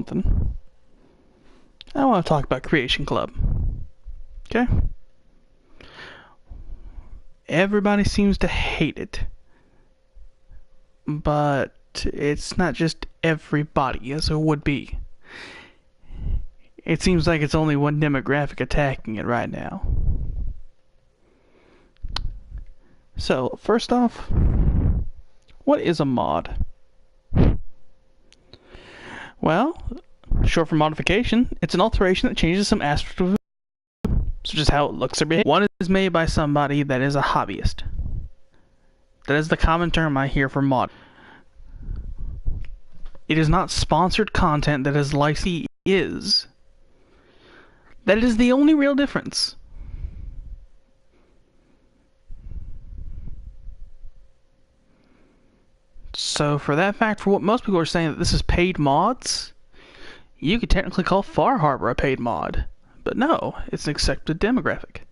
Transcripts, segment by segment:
something. I want to talk about Creation Club. Okay? Everybody seems to hate it. But it's not just everybody, as it would be. It seems like it's only one demographic attacking it right now. So, first off, what is a mod? Well, short for modification, it's an alteration that changes some aspect of it, such as how it looks or behaves. One is made by somebody that is a hobbyist. That is the common term I hear for mod. It is not sponsored content that is licensed is. That is the only real difference. So for that fact, for what most people are saying that this is paid mods, you could technically call Far Harbor a paid mod. But no, it's an accepted demographic.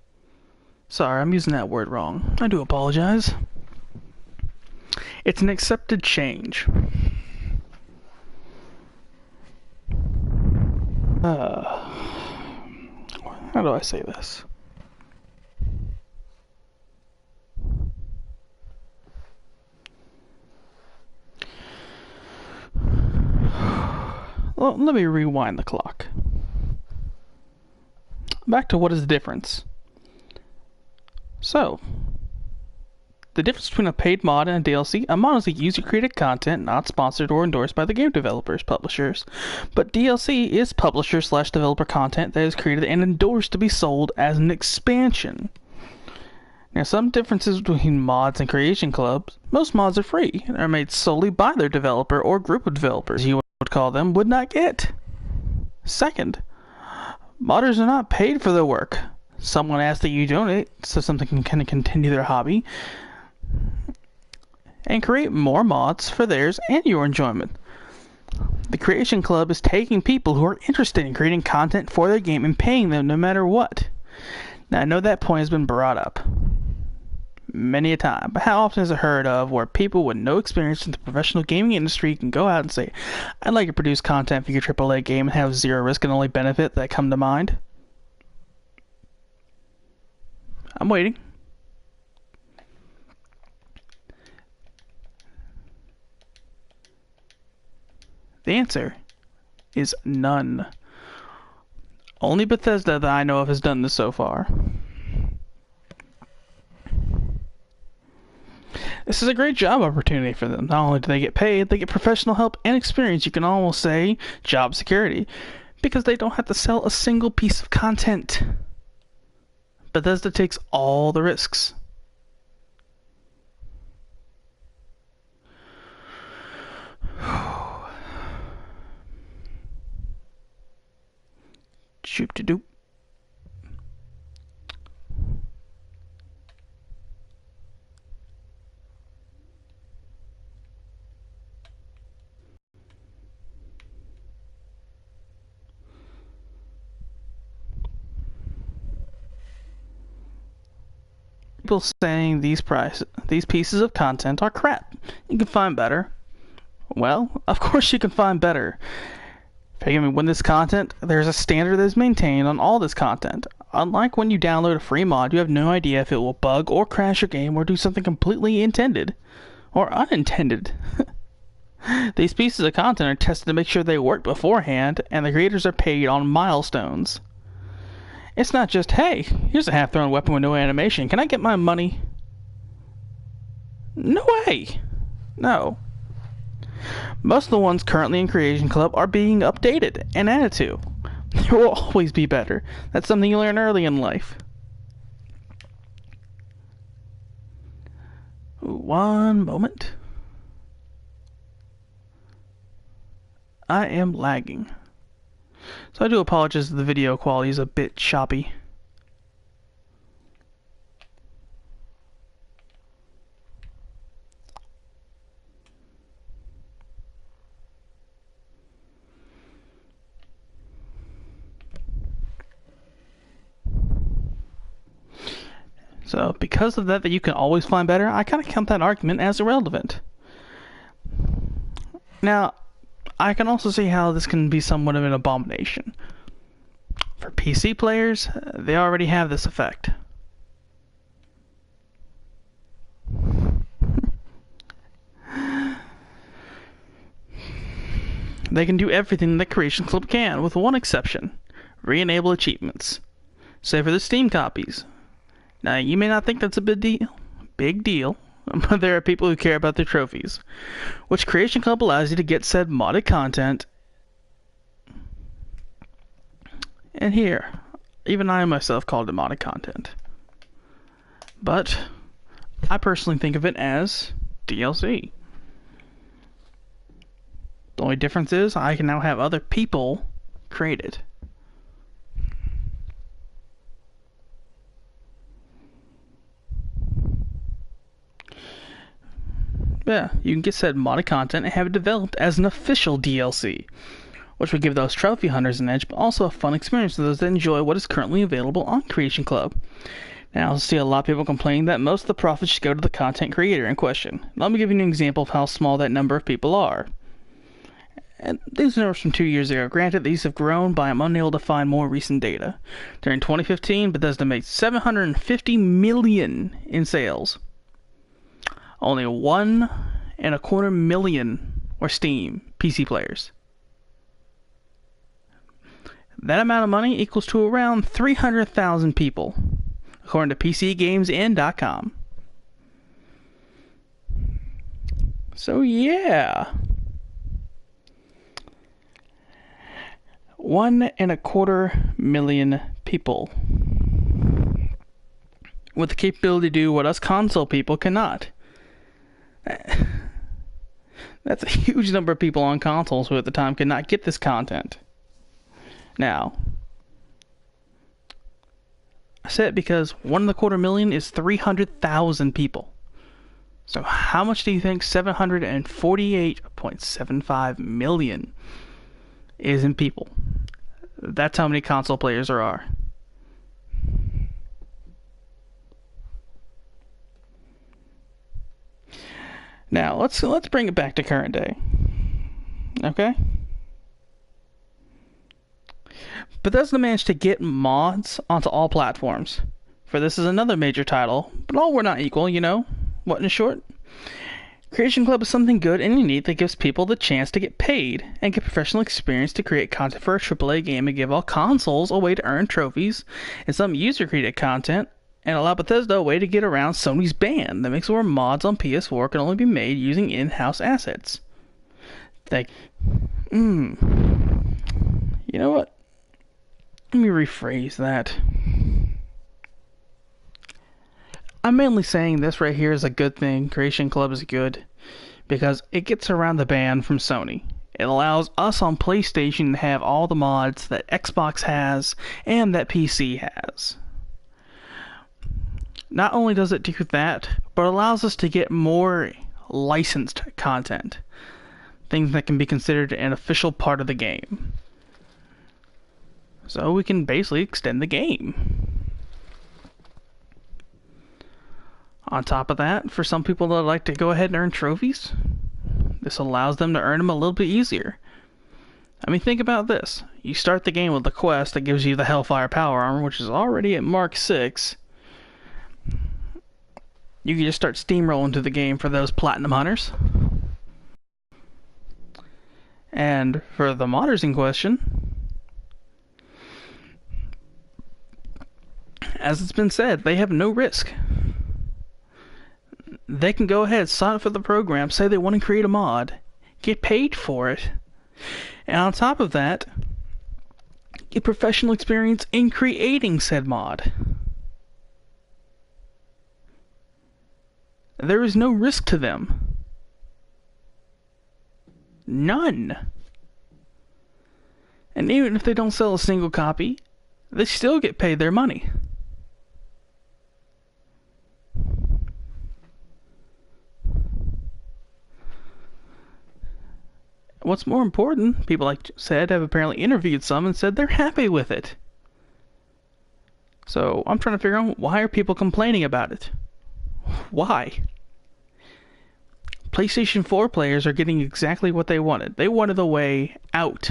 Sorry, I'm using that word wrong. I do apologize. It's an accepted change. How do I say this? Well, let me rewind the clock. Back to what is the difference. So, the difference between a paid mod and a DLC, a mod is a user-created content not sponsored or endorsed by the game developers, publishers. But DLC is publisher/developer content that is created and endorsed to be sold as an expansion. Now, some differences between mods and creation clubs. Most mods are free and are made solely by their developer or group of developers, you would call them, would not get. Second, modders are not paid for their work. Someone asks that you donate so something can continue their hobby and create more mods for theirs and your enjoyment. The Creation Club is taking people who are interested in creating content for their game and paying them no matter what. Now, I know that point has been brought up many a time, but how often is it heard of where people with no experience in the professional gaming industry can go out and say, I'd like to produce content for your AAA game and have zero risk and only benefit that come to mind? I'm waiting. The answer is none. Only Bethesda that I know of has done this so far. This is a great job opportunity for them. Not only do they get paid, they get professional help and experience. You can almost say job security, because they don't have to sell a single piece of content. Bethesda takes all the risks. Shoop-de-doop. People saying these pieces of content are crap. You can find better. Well, of course you can find better. When this content, there's a standard that is maintained on all this content. Unlike when you download a free mod, you have no idea if it will bug or crash your game or do something completely intended or unintended. These pieces of content are tested to make sure they work beforehand, and the creators are paid on milestones. It's not just, hey, here's a half-thrown weapon with no animation. Can I get my money? No way. No. Most of the ones currently in Creation Club are being updated and added to. There will always be better. That's something you learn early in life. One moment. I am lagging. So I do apologize if the video quality is a bit choppy. So because of that you can always find better, I kind of count that argument as irrelevant. Now, I can also see how this can be somewhat of an abomination. For PC players, they already have this effect. They can do everything that Creation Club can, with one exception: re-enable achievements. Say for the Steam copies. Now, you may not think that's a big deal, but there are people who care about their trophies, which Creation Club allows you to get said modded content. And here, even I myself called it modded content. But I personally think of it as DLC. The only difference is I can now have other people create it. Yeah, you can get said modded content and have it developed as an official DLC, which would give those trophy hunters an edge, but also a fun experience for those that enjoy what is currently available on Creation Club. Now, I see a lot of people complaining that most of the profits should go to the content creator in question. Let me give you an example of how small that number of people are. And these numbers from 2 years ago. Granted, these have grown, but I'm unable to find more recent data. During 2015, Bethesda made $750 million in sales. Only 1.25 million were Steam PC players. That amount of money equals to around 300,000 people, according to PCGamesN.com. So yeah. 1.25 million people with the capability to do what us console people cannot. That's a huge number of people on consoles who at the time could not get this content. Now, I say it because 1.25 million is 300,000 people. So how much do you think 748.75 million is in people? That's how many console players there are. Now, let's bring it back to current day. Okay? Bethesda managed to get mods onto all platforms. For this is another major title, but all were not equal, you know? What in short? Creation Club is something good and unique that gives people the chance to get paid and get professional experience to create content for a AAA game and give all consoles a way to earn trophies and some user-created content, and allow Bethesda a way to get around Sony's ban that makes it where mods on PS4 can only be made using in-house assets. You know what? Let me rephrase that. I'm mainly saying this right here is a good thing. Creation Club is good because it gets around the ban from Sony. It allows us on PlayStation to have all the mods that Xbox has and that PC has. Not only does it do that, but it allows us to get more licensed content. Things that can be considered an official part of the game. So we can basically extend the game. On top of that, for some people that like to go ahead and earn trophies, this allows them to earn them a little bit easier. I mean, think about this. You start the game with the quest that gives you the Hellfire Power Armor, which is already at Mark 6. You can just start steamrolling to the game for those Platinum Hunters. And for the modders in question, as it's been said, they have no risk. They can go ahead, sign up for the program, say they want to create a mod, get paid for it, and on top of that, get professional experience in creating said mod. There is no risk to them. None. And even if they don't sell a single copy, they still get paid their money. What's more important, people like said have apparently interviewed some and said they're happy with it. So I'm trying to figure out, why are people complaining about it? Why? PlayStation 4 players are getting exactly what they wanted. They wanted a way out.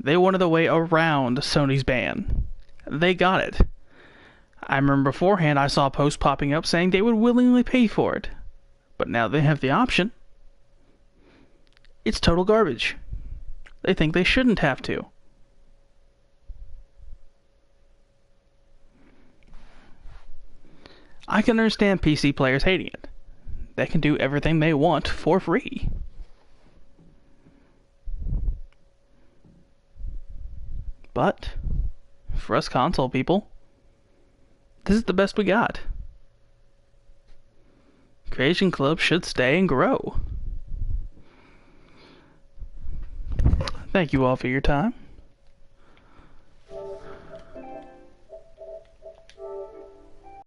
They wanted a way around Sony's ban. They got it. I remember beforehand I saw a post popping up saying they would willingly pay for it. But now they have the option. It's total garbage. They think they shouldn't have to. I can understand PC players hating it. They can do everything they want for free. But, for us console people, this is the best we got. Creation Club should stay and grow. Thank you all for your time.